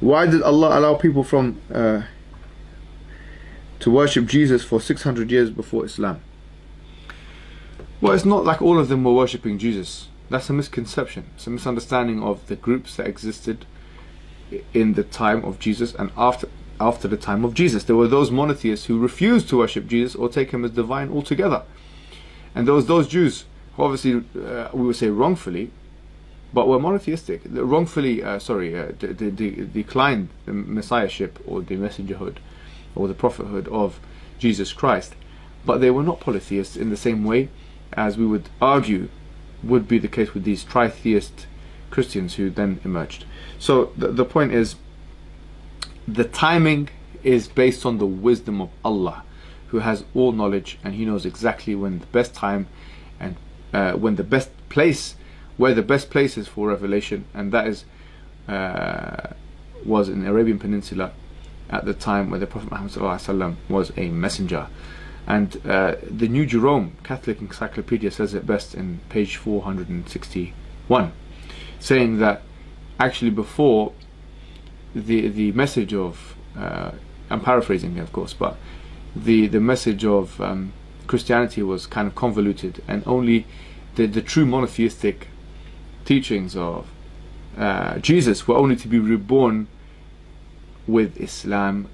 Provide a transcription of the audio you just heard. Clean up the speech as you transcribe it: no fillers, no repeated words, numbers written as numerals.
Why did Allah allow people from to worship Jesus for 600 years before Islam? Well, it's not like all of them were worshipping Jesus. That's a misconception. It's a misunderstanding of the groups that existed in the time of Jesus and after the time of Jesus. There were those monotheists who refused to worship Jesus or take him as divine altogether. And there was those Jews who obviously, we would say wrongfully, but were monotheistic. Wrongfully, declined the messiahship or the messengerhood or the prophethood of Jesus Christ. But they were not polytheists in the same way as we would argue would be the case with these tritheist Christians who then emerged. So the point is, the timing is based on the wisdom of Allah, who has all knowledge, and he knows exactly when the best time and when the best place, where the best place is for revelation, and that is was in the Arabian Peninsula at the time where the Prophet Muhammad ﷺ was a messenger. And the New Jerome Catholic Encyclopedia says it best in page 461, saying that actually before the message of, I'm paraphrasing here of course, but the message of Christianity was kind of convoluted, and only the true monotheistic teachings of Jesus were only to be reborn with Islam